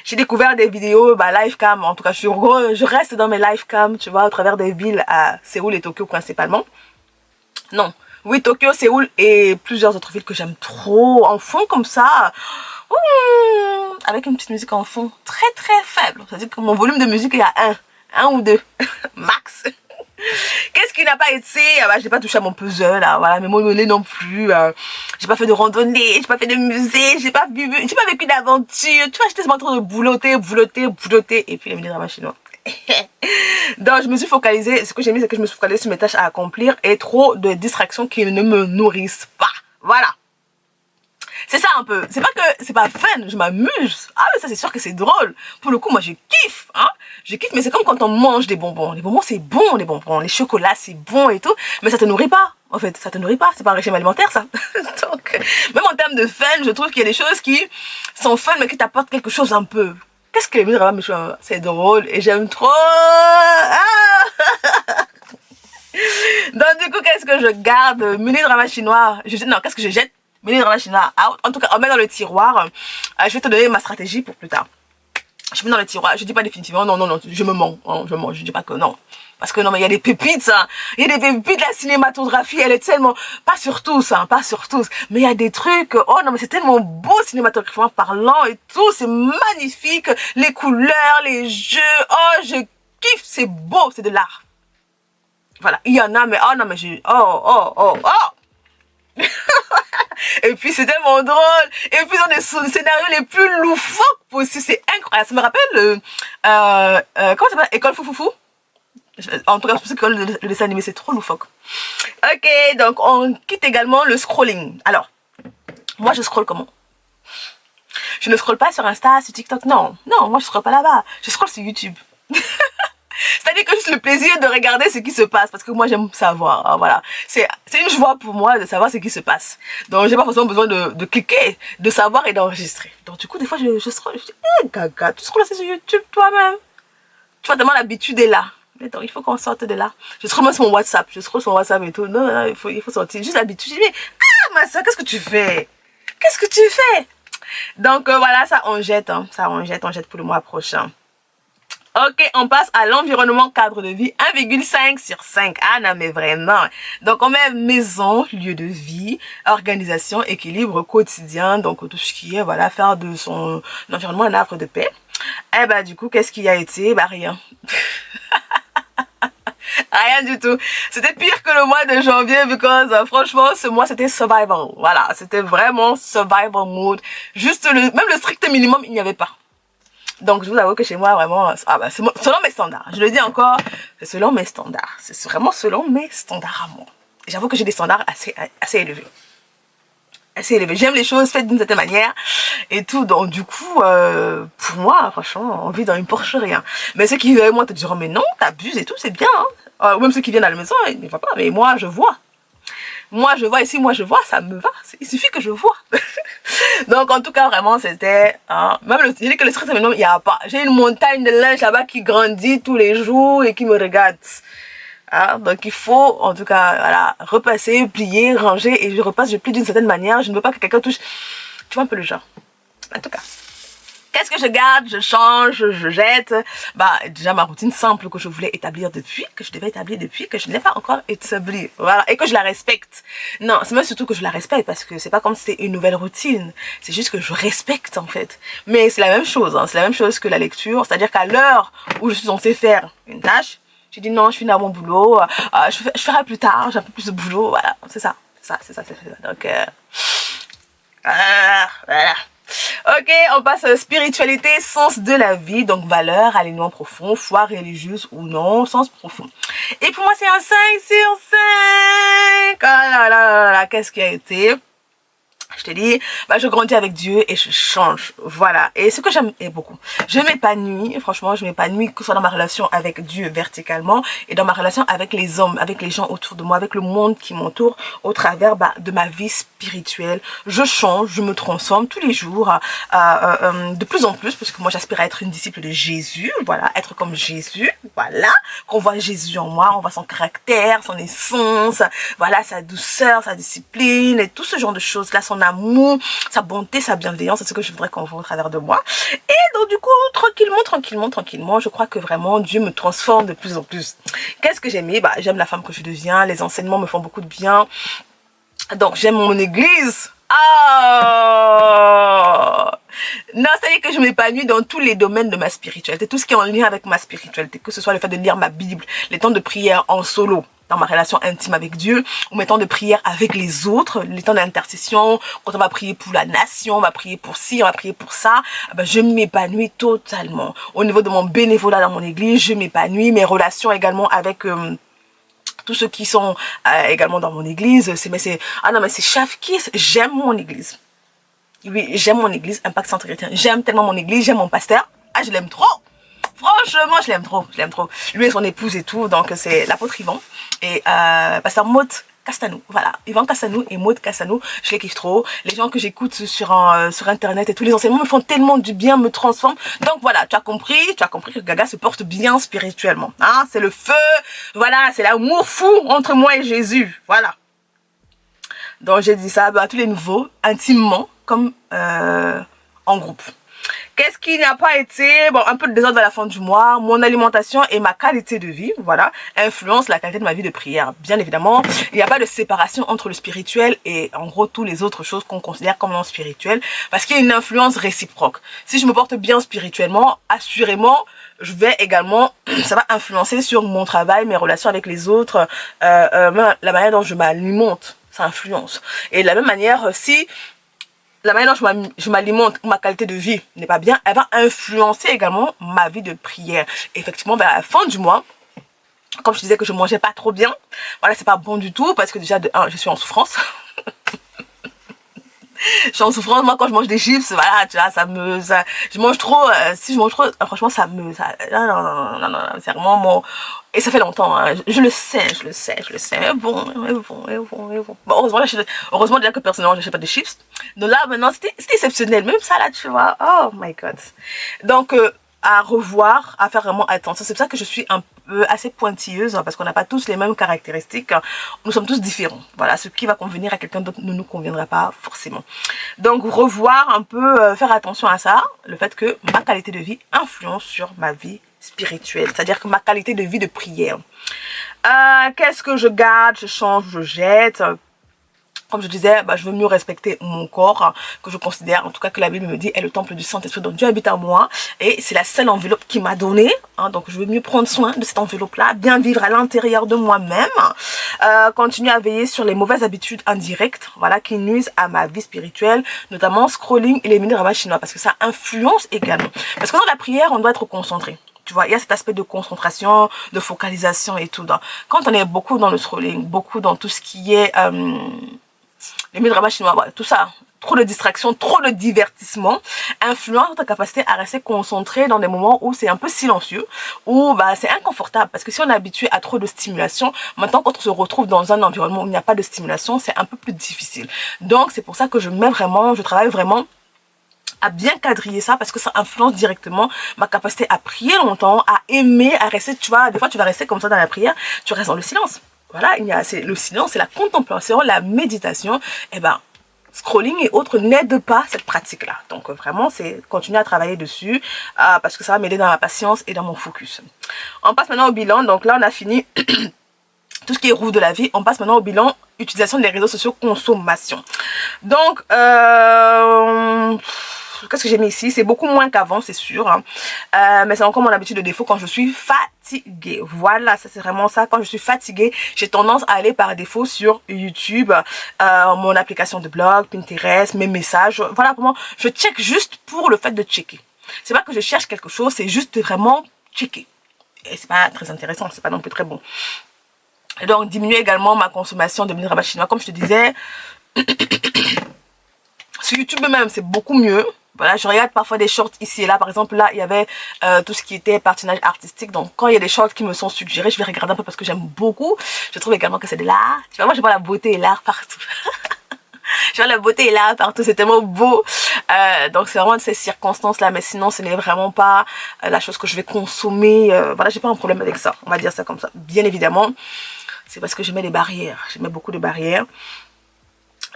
J'ai découvert des vidéos, live cam. En tout cas, je reste dans mes live cam, tu vois, à travers des villes à Séoul et Tokyo principalement. Non, oui, Tokyo, Séoul et plusieurs autres villes que j'aime trop. En fond comme ça. Avec une petite musique en fond très très faible. C'est-à-dire que mon volume de musique, il y a un ou deux max. Qu'est-ce qui n'a pas été? Ah bah, j'ai pas touché à mon puzzle, là, voilà, mes mots non plus. J'ai pas fait de randonnée, j'ai pas fait de musée, j'ai pas vécu d'aventure. Tu vois, j'étais seulement en train de boulotter, et puis les mini-dramas chinois. Donc je me suis focalisée, ce que j'ai mis c'est que je me suis focalisée sur mes tâches à accomplir et trop de distractions qui ne me nourrissent pas. Voilà. C'est ça un peu. C'est pas que c'est pas fun, je m'amuse. Ah mais ça c'est sûr que c'est drôle. Pour le coup moi je kiffe, hein. Je kiffe, mais c'est comme quand on mange des bonbons. Les bonbons c'est bon, les bonbons, les chocolats c'est bon et tout, mais ça te nourrit pas. En fait, ça te nourrit pas, c'est pas un régime alimentaire ça. Donc même en termes de fun, je trouve qu'il y a des choses qui sont fun mais qui t'apportent quelque chose un peu. Qu'est-ce que les mini dramas, c'est drôle et j'aime trop. Ah donc du coup, qu'est-ce que je garde? Mini drama chinois. Non, qu'est-ce que je jette? Mini drama chinois out. En tout cas, on met dans le tiroir. Je vais te donner ma stratégie pour plus tard. Je mets dans le tiroir. Je dis pas définitivement. Non, non, non. Je me mens. Je dis pas que non. Parce que non, mais il y a des pépites, hein. Il y a des pépites, la cinématographie, elle est tellement, pas sur tous, hein, pas sur tous, mais il y a des trucs, oh non, mais c'est tellement beau cinématographiquement parlant et tout, c'est magnifique, les couleurs, les jeux, oh, je kiffe, c'est beau, c'est de l'art. Voilà, il y en a, mais oh non, mais j'ai, oh. Et puis c'est tellement drôle. Et puis dans des scénarios les plus loufoques possibles, c'est incroyable. Ça me rappelle comment ça s'appelle, École Foufoufou. En tout cas, pour ceux qui connaissent le dessin animé, c'est trop loufoque. Ok, donc on quitte également le scrolling. Alors, moi je scroll comment? Je ne scroll pas sur Insta, sur TikTok, non. Non, moi je scroll pas là-bas. Je scroll sur YouTube. C'est-à-dire que juste le plaisir de regarder ce qui se passe, parce que moi j'aime savoir, hein, voilà. C'est une joie pour moi de savoir ce qui se passe. Donc j'ai pas forcément besoin de cliquer, de savoir et d'enregistrer. Donc du coup des fois je scroll, je dis, gaga, tu scrolles sur YouTube toi-même. Tu vois, tellement l'habitude est là. Mais donc il faut qu'on sorte de là. Je scroll sur mon WhatsApp, je scroll sur mon WhatsApp et tout. Non, non, il faut sortir. Juste l'habitude. Je dis, mais, ma soeur, qu'est-ce que tu fais? Qu'est-ce que tu fais? Donc voilà, ça on jette, hein. Ça on jette pour le mois prochain. Ok, on passe à l'environnement cadre de vie 1,5 sur 5. Ah non, mais vraiment. Donc, on met maison, lieu de vie, organisation, équilibre quotidien. Donc, tout ce qui est, voilà, faire de son environnement un havre de paix. Eh ben, du coup, qu'est-ce qui a été? Bah, rien. Rien du tout. C'était pire que le mois de janvier, because franchement, ce mois, c'était survival. Voilà, c'était vraiment survival mode. Juste même le strict minimum, il n'y avait pas. Donc je vous avoue que chez moi vraiment, c'est selon mes standards, je le dis encore, c'est selon mes standards, c'est vraiment selon mes standards à moi. J'avoue que j'ai des standards assez élevés. Assez élevés. J'aime les choses faites d'une certaine manière et tout, donc du coup, pour moi, franchement, on vit dans une Porsche rien. Mais ceux qui vivent moi te diront, mais non, t'abuses et tout, c'est bien, hein. Ou même ceux qui viennent à la maison, ils ne voient pas, mais moi je vois. Moi je vois, et si moi je vois, ça me va, il suffit que je vois. Donc en tout cas vraiment c'était même je dis que le stress maintenant il n'y a pas, j'ai une montagne de linge là-bas qui grandit tous les jours et qui me regarde, donc il faut en tout cas voilà, repasser, plier, ranger, et je repasse, je plie d'une certaine manière, je ne veux pas que quelqu'un touche, tu vois un peu le genre. En tout cas, qu'est-ce que je garde, je change, je jette? Bah déjà ma routine simple que je voulais établir depuis, que je devais établir depuis, que je n'ai pas encore établie, voilà, et que je la respecte. Non, c'est même surtout que je la respecte, parce que c'est pas comme si c'était une nouvelle routine, c'est juste que je respecte en fait. Mais c'est la même chose, hein, c'est la même chose que la lecture, c'est-à-dire qu'à l'heure où je suis censée faire une tâche, j'ai dit non, je finis à mon boulot, je ferai plus tard, j'ai un peu plus de boulot, voilà, c'est ça. Donc voilà. Ok, on passe à spiritualité, sens de la vie, donc valeur, alignement profond, foi religieuse ou non, sens profond. Et pour moi, c'est un 5 sur 5. Ah là là là là, qu'est-ce qui a été? Je te dis, bah, je grandis avec Dieu et je change, voilà. Et ce que j'aime beaucoup, je m'épanouis, franchement, je m'épanouis, que ce soit dans ma relation avec Dieu verticalement et dans ma relation avec les hommes, avec les gens autour de moi, avec le monde qui m'entoure, au travers de ma vie spirituelle. Je change, je me transforme tous les jours, de plus en plus, parce que moi j'aspire à être une disciple de Jésus, voilà, être comme Jésus, voilà, qu'on voit Jésus en moi, on voit son caractère, son essence, voilà, sa douceur, sa discipline et tout ce genre de choses là, son amour, sa bonté, sa bienveillance, c'est ce que je voudrais qu'on voit au travers de moi. Et donc du coup, tranquillement, je crois que vraiment Dieu me transforme de plus en plus. Qu'est-ce que j'aime? Bah, j'aime la femme que je deviens, les enseignements me font beaucoup de bien. Donc j'aime mon église, Oh non, c'est-à-dire que je m'épanouis dans tous les domaines de ma spiritualité, tout ce qui est en lien avec ma spiritualité, que ce soit le fait de lire ma Bible, les temps de prière en solo, dans ma relation intime avec Dieu, ou mes temps de prière avec les autres, les temps d'intercession, quand on va prier pour la nation, on va prier pour ci, on va prier pour ça, ben je m'épanouis totalement. Au niveau de mon bénévolat dans mon église, je m'épanouis, mes relations également avec... tous ceux qui sont également dans mon église, ah non mais c'est chef kiss, j'aime mon église. Oui, j'aime mon église, Impact Centre Chrétien. J'aime tellement mon église, j'aime mon pasteur. Ah, je l'aime trop. Franchement, je l'aime trop, je l'aime trop. Lui et son épouse et tout, donc c'est l'apôtre Yvan et pasteur Maud Castanou. Voilà, Yvan Castanou et Maud Castanou, je les kiffe trop. Les gens que j'écoute sur internet et tous les enseignements me font tellement du bien, me transforment. Donc voilà, tu as compris que Gaga se porte bien spirituellement. Hein, c'est le feu, voilà, c'est l'amour fou entre moi et Jésus. Voilà. Donc j'ai dit ça à tous les nouveaux, intimement, comme en groupe. Qu'est-ce qui n'a pas été, bon, un peu de désordre à la fin du mois, mon alimentation et ma qualité de vie, voilà, influencent la qualité de ma vie de prière. Bien évidemment, il n'y a pas de séparation entre le spirituel et en gros toutes les autres choses qu'on considère comme non spirituelles, parce qu'il y a une influence réciproque. Si je me porte bien spirituellement, assurément, je vais également, ça va influencer sur mon travail, mes relations avec les autres, la manière dont je m'alimente, ça influence. Et de la même manière, si la manière dont je m'alimente, ma qualité de vie n'est pas bien, elle va influencer également ma vie de prière. Et effectivement, vers la fin du mois, comme je disais que je mangeais pas trop bien, voilà, c'est pas bon du tout parce que déjà, de 1, je suis en souffrance. Je suis en souffrance, moi quand je mange des chips, voilà, tu vois, je mange trop, si je mange trop, franchement non, c'est vraiment mon, et ça fait longtemps, hein, je le sais, mais bon. Bon, heureusement déjà que personnellement je n'achète pas de chips, donc là maintenant c'était exceptionnel, même ça là, tu vois, oh my god, donc à revoir, à faire vraiment attention. C'est pour ça que je suis un peu assez pointilleuse, hein, parce qu'on n'a pas tous les mêmes caractéristiques. Nous sommes tous différents. Voilà, ce qui va convenir à quelqu'un d'autre ne nous conviendra pas forcément. Donc revoir un peu, faire attention à ça, le fait que ma qualité de vie influence sur ma vie spirituelle, c'est-à-dire que ma qualité de vie de prière. Qu'est-ce que je garde, je change, je jette? Comme je disais, je veux mieux respecter mon corps, que je considère, en tout cas que la Bible me dit, est le temple du Saint-Esprit, donc Dieu habite en moi, et c'est la seule enveloppe qu'il m'a donnée, hein, donc je veux mieux prendre soin de cette enveloppe-là, bien vivre à l'intérieur de moi-même, continuer à veiller sur les mauvaises habitudes indirectes, voilà, qui nuisent à ma vie spirituelle, notamment scrolling et les mini-ramats chinois, parce que ça influence également. Parce que dans la prière, on doit être concentré. Tu vois, il y a cet aspect de concentration, de focalisation et tout. Donc, quand on est beaucoup dans le scrolling, beaucoup dans tout ce qui est... les mini-dramas chinois, voilà, tout ça, trop de distractions, trop de divertissement, influence ta capacité à rester concentré dans des moments où c'est un peu silencieux, où c'est inconfortable, parce que si on est habitué à trop de stimulation, maintenant quand on se retrouve dans un environnement où il n'y a pas de stimulation, c'est un peu plus difficile. Donc c'est pour ça que je travaille vraiment à bien quadriller ça, parce que ça influence directement ma capacité à prier longtemps, à aimer, à rester, tu vois, des fois tu vas rester comme ça dans la prière, tu restes dans le silence. Voilà, le silence, c'est la contemplation, la méditation. Et scrolling et autres n'aident pas cette pratique-là. Donc vraiment, c'est continuer à travailler dessus parce que ça va m'aider dans ma patience et dans mon focus. On passe maintenant au bilan. Donc là, on a fini tout ce qui est roue de la vie. On passe maintenant au bilan utilisation des réseaux sociaux, consommation. Donc, qu'est-ce que j'ai mis ici? C'est beaucoup moins qu'avant, c'est sûr. Hein. Mais c'est encore mon habitude de défaut quand je suis fatiguée. Voilà, ça c'est vraiment ça. Quand je suis fatiguée, j'ai tendance à aller par défaut sur YouTube, mon application de blog, Pinterest, mes messages. Voilà, vraiment, je check juste pour le fait de checker. C'est pas que je cherche quelque chose, c'est juste vraiment checker. Et c'est pas très intéressant, c'est pas non plus très bon. Et donc, diminuer également ma consommation de mini-ramats chinois. Comme je te disais, sur YouTube même, c'est beaucoup mieux. Voilà, je regarde parfois des shorts ici et là. Par exemple, là, il y avait tout ce qui était patinage artistique. Donc, quand il y a des shorts qui me sont suggérés, je vais regarder un peu parce que j'aime beaucoup. Je trouve également que c'est de l'art. Tu vois, moi, je vois la beauté et l'art partout. Je vois la beauté et l'art partout. C'est tellement beau. Donc, c'est vraiment de ces circonstances-là. Mais sinon, ce n'est vraiment pas la chose que je vais consommer. Voilà, j'ai pas un problème avec ça. On va dire ça comme ça. Bien évidemment, c'est parce que je mets des barrières. Je mets beaucoup de barrières.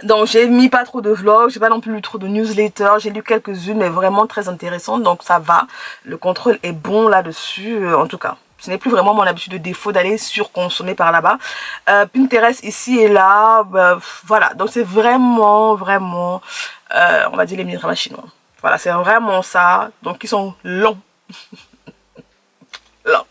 Donc j'ai mis pas trop de vlogs, j'ai pas non plus lu trop de newsletters, j'ai lu quelques-unes mais vraiment très intéressantes, donc ça va, le contrôle est bon là-dessus, en tout cas, Ce n'est plus vraiment mon habitude de défaut d'aller surconsommer par là-bas. Pinterest ici et là, bah, voilà. Donc c'est vraiment, vraiment, on va dire les mini-dramas chinois. Voilà, c'est vraiment ça. Donc ils sont longs. Longs.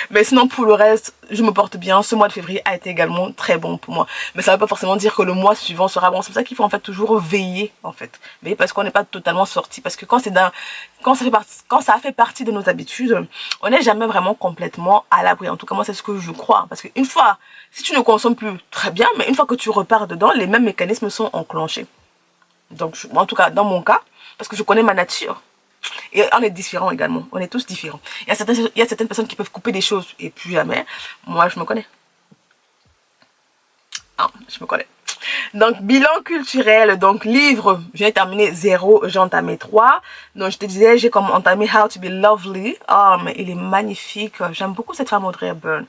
Mais sinon pour le reste, je me porte bien. Ce mois de février a été également très bon pour moi. Mais ça ne veut pas forcément dire que le mois suivant sera bon. C'est pour ça qu'il faut en fait toujours veiller en fait. Veiller parce qu'on n'est pas totalement sorti. Parce que quand ça fait partie de nos habitudes, on n'est jamais vraiment complètement à l'abri. En tout cas moi c'est ce que je crois. Parce qu'une fois, si tu ne consommes plus, très bien. Mais une fois que tu repars dedans, les mêmes mécanismes sont enclenchés. Donc en tout cas dans mon cas, parce que je connais ma nature. Et on est différents également, on est tous différents. Il y a certaines personnes qui peuvent couper des choses et plus jamais. Moi je me connais. Ah, je me connais. Donc bilan culturel, donc livre, j'ai terminé 0, j'ai entamé 3. Donc je te disais, j'ai comme entamé How to be Lovely. Oh mais il est magnifique, j'aime beaucoup cette femme Audrey Hepburn.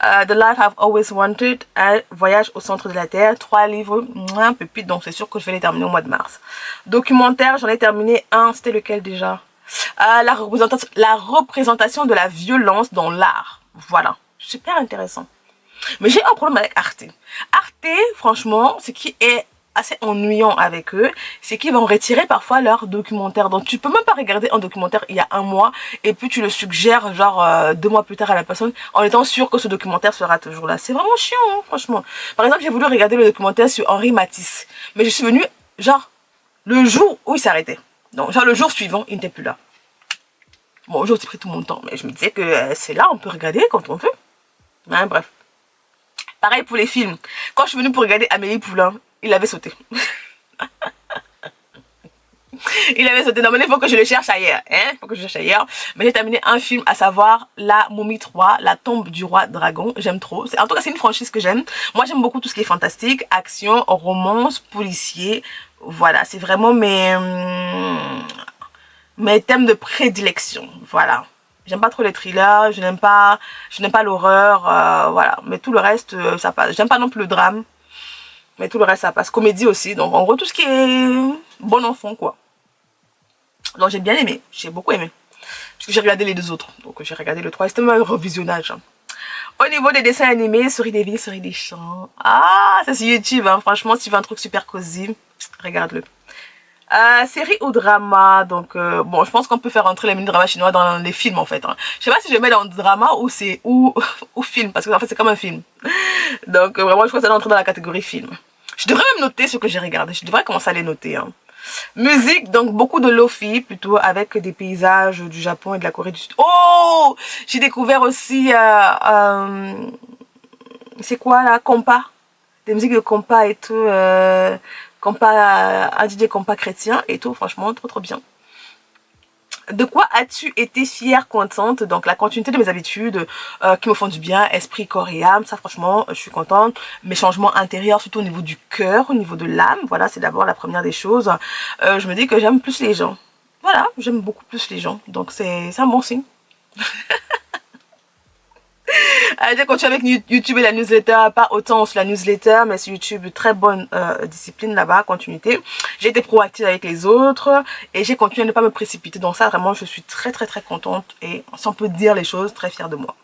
The Life I've Always Wanted, un voyage au centre de la Terre, 3 livres, un peu plus, donc c'est sûr que je vais les terminer au mois de mars. Documentaire, j'en ai terminé un, c'était lequel déjà? La représentation de la violence dans l'art, voilà, super intéressant. Mais j'ai un problème avec Arte. Arte, franchement, ce qui est assez ennuyant avec eux, c'est qu'ils vont retirer parfois leurs documentaires. Donc tu peux même pas regarder un documentaire il y a un mois et puis tu le suggères genre 2 mois plus tard à la personne en étant sûr que ce documentaire sera toujours là. C'est vraiment chiant, hein, franchement. Par exemple, j'ai voulu regarder le documentaire sur Henri Matisse, mais je suis venue genre le jour où il s'arrêtait. Donc genre le jour suivant, il n'était plus là. Bon, j'ai aussi pris tout mon temps, mais je me disais que c'est là, on peut regarder quand on veut. Ouais, bref. Pareil pour les films. Quand je suis venue pour regarder Amélie Poulain, il avait sauté. Il avait sauté. Non mais il faut que je le cherche ailleurs. Hein? Il faut que je cherche ailleurs. Mais j'ai terminé un film, à savoir La Momie 3, La Tombe du Roi Dragon. J'aime trop. En tout cas, c'est une franchise que j'aime. Moi, j'aime beaucoup tout ce qui est fantastique, action, romance, policier. Voilà, c'est vraiment mes thèmes de prédilection. Voilà. J'aime pas trop les thrillers, je n'aime pas l'horreur, voilà. Mais tout le reste, ça passe. J'aime pas non plus le drame, mais tout le reste, ça passe. Comédie aussi, donc en gros, tout ce qui est bon enfant, quoi. Donc j'ai bien aimé, j'ai beaucoup aimé. Parce que j'ai regardé les 2 autres, donc j'ai regardé le 3, c'était un revisionnage. Au niveau des dessins animés, Souris des villes, Souris des champs. Ah, c'est sur YouTube, hein. Franchement, si tu veux un truc super cosy, regarde-le. Série ou drama, donc bon, je pense qu'on peut faire entrer les mini-dramas chinois dans les films en fait. Hein. Je sais pas si je mets dans le drama ou c'est ou film, parce que en fait c'est comme un film. Donc vraiment je crois que ça doit entrer dans la catégorie film. Je devrais même noter ce que j'ai regardé, je devrais commencer à les noter. Hein. Musique, donc beaucoup de lofi, plutôt avec des paysages du Japon et de la Corée du Sud. Oh, j'ai découvert aussi, c'est quoi là, compas, des musiques de compas et tout. Compas, un DJ compas chrétien et tout, franchement, trop bien. De quoi as-tu été fière, contente? Donc la continuité de mes habitudes qui me font du bien, esprit, corps et âme, ça franchement, je suis contente. Mes changements intérieurs, surtout au niveau du cœur, au niveau de l'âme, voilà, c'est d'abord la première des choses. Je me dis que j'aime plus les gens. Voilà, j'aime beaucoup plus les gens, donc c'est un bon signe. J'ai continué avec YouTube et la newsletter, pas autant sur la newsletter, mais sur YouTube, très bonne discipline là-bas, continuité. J'ai été proactive avec les autres et j'ai continué à ne pas me précipiter. Donc ça, vraiment, je suis très contente et si on peut dire les choses, très fière de moi.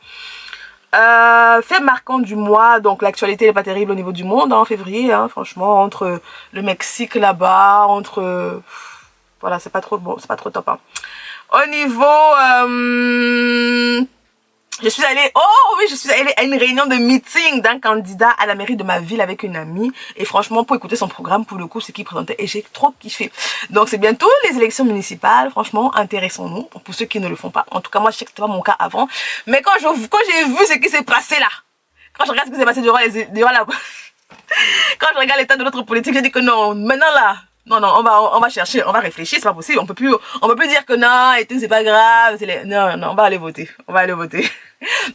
Fait marquant du mois, donc l'actualité n'est pas terrible au niveau du monde en février, hein, franchement, entre le Mexique là-bas, entre... voilà, c'est pas trop bon, c'est pas trop top. Hein. Au niveau... je suis allée à une réunion de meeting d'un candidat à la mairie de ma ville avec une amie. Et franchement, pour écouter son programme, pour le coup, ce qu'il présentait, et j'ai trop kiffé. Donc, c'est bientôt les élections municipales. Franchement, intéressons-nous. Pour ceux qui ne le font pas. En tout cas, moi, je sais que c'était pas mon cas avant. Mais quand j'ai vu ce qui s'est passé là, quand je regarde ce qui s'est passé durant la... quand je regarde l'état de notre politique, j'ai dit que non, maintenant là... Non, on va chercher, on va réfléchir, c'est pas possible, on peut plus dire que non, et tout, c'est pas grave, non, on va aller voter,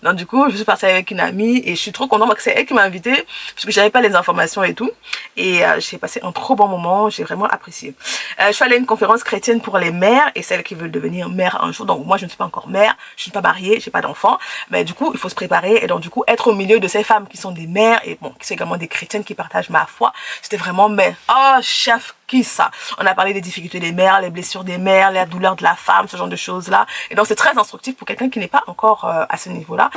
Donc du coup, je suis partie avec une amie, et je suis trop contente, parce que c'est elle qui m'a invitée, parce que j'avais pas les informations et tout, et j'ai passé un trop bon moment, j'ai vraiment apprécié. Je suis allée à une conférence chrétienne pour les mères et celles qui veulent devenir mères un jour. Donc moi je ne suis pas encore mère, je ne suis pas mariée, j'ai pas d'enfant, mais du coup il faut se préparer et donc du coup être au milieu de ces femmes qui sont des mères et bon qui sont également des chrétiennes qui partagent ma foi, c'était vraiment mais oh chef qui ça. On a parlé des difficultés des mères, les blessures des mères, la douleur de la femme, ce genre de choses là. Et donc c'est très instructif pour quelqu'un qui n'est pas encore à ce niveau là.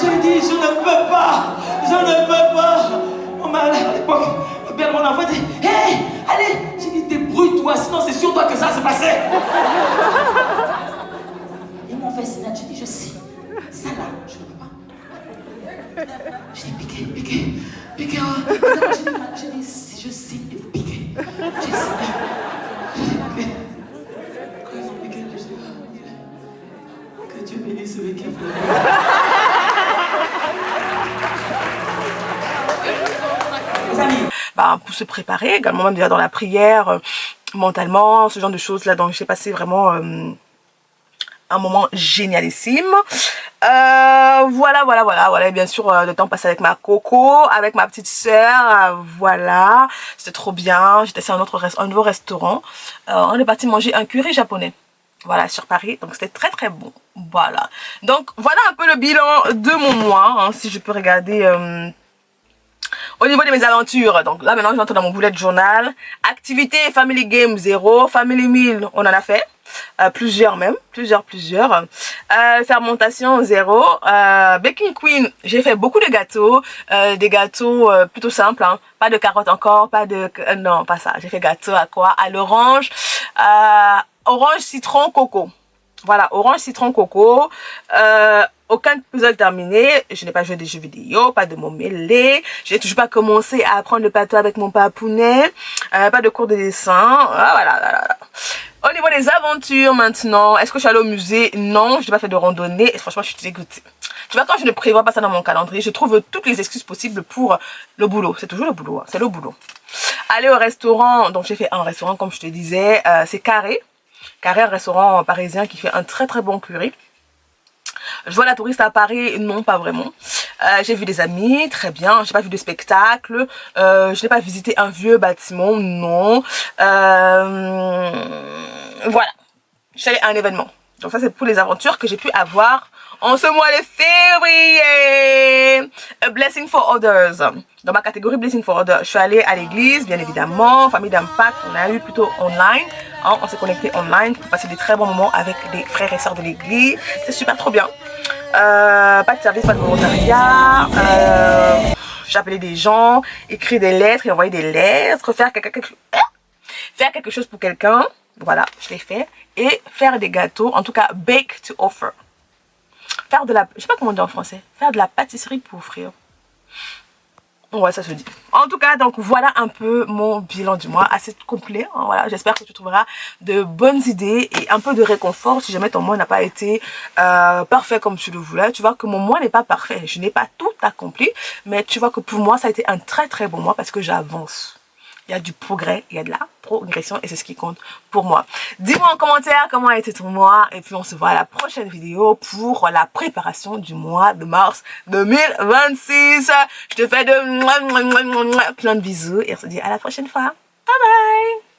J'ai dit je ne peux pas, je ne peux pas. On m'a à l'époque, le père de mon enfant dit hey, allez, j'ai dit débrouille-toi, sinon c'est sur toi que ça s'est passé. Ils m'ont fait signe, j'ai dit je sais, ça là, je ne peux pas. J'ai dit piqué, piqué, piqué. J'ai dit si je sais, piqué. J'ai dit piqué. Quand ils ont piqué, je dis que Dieu bénisse celui qui a fait. Bah, pour se préparer également, même déjà dans la prière, mentalement, ce genre de choses là. Donc j'ai passé vraiment un moment génialissime. Voilà, et bien sûr le temps passé avec ma coco, avec ma petite soeur, voilà, c'était trop bien. J'étais sur un nouveau restaurant, on est parti manger un curry japonais, voilà, sur Paris, donc c'était très très bon. Voilà, donc voilà un peu le bilan de mon mois, hein, si je peux regarder au niveau de mes aventures. Donc là maintenant j'entre dans mon bullet journal. Activité family game 0, family meal on en a fait plusieurs même, plusieurs fermentation 0, baking queen j'ai fait beaucoup de gâteaux, des gâteaux plutôt simples, hein. Pas de carottes encore, pas de non pas ça, j'ai fait gâteau à quoi, à l'orange, orange citron coco, voilà, orange citron coco. Aucun puzzle terminé, je n'ai pas joué des jeux vidéo, pas de mots mêlés, j'ai toujours pas commencé à apprendre le patois avec mon papounet, pas de cours de dessin, voilà. Au niveau des aventures maintenant, est-ce que je suis allée au musée? Non, je n'ai pas fait de randonnée et franchement je suis dégoûtée. Tu vois, quand je ne prévois pas ça dans mon calendrier, je trouve toutes les excuses possibles pour le boulot. C'est toujours le boulot, hein. C'est le boulot. Aller au restaurant, donc j'ai fait un restaurant comme je te disais, c'est Carré. Carré, un restaurant parisien qui fait un très très bon curry. Je vois la touriste à Paris, non pas vraiment. J'ai vu des amis, très bien. J'ai pas vu de spectacle. Je n'ai pas visité un vieux bâtiment, non. Voilà. Je suis allée à un événement. Donc ça c'est pour les aventures que j'ai pu avoir en ce mois de février. A blessing for others. Dans ma catégorie blessing for others, je suis allée à l'église, bien évidemment. Famille d'impact, on a eu plutôt online. Hein, on s'est connecté online pour passer des très bons moments avec les frères et sœurs de l'église. C'est super trop bien. Pas de service, pas de volontariat. J'ai appelé des gens, écrit des lettres et envoyé des lettres, faire quelque chose pour quelqu'un. Voilà, je l'ai fait. Et faire des gâteaux, en tout cas bake to offer. Faire de la, je sais pas comment on dit en français, faire de la pâtisserie pour offrir. Ouais, ça se dit. En tout cas, donc voilà un peu mon bilan du mois, assez complet, hein, voilà. J'espère que tu trouveras de bonnes idées et un peu de réconfort si jamais ton mois n'a pas été parfait comme tu le voulais. Tu vois que mon mois n'est pas parfait, je n'ai pas tout accompli, mais tu vois que pour moi ça a été un très très bon mois parce que j'avance. Il y a du progrès, il y a de la progression et c'est ce qui compte pour moi. Dis-moi en commentaire comment a été ton mois et puis on se voit à la prochaine vidéo pour la préparation du mois de mars 2026. Je te fais plein de bisous et on se dit à la prochaine fois. Bye bye.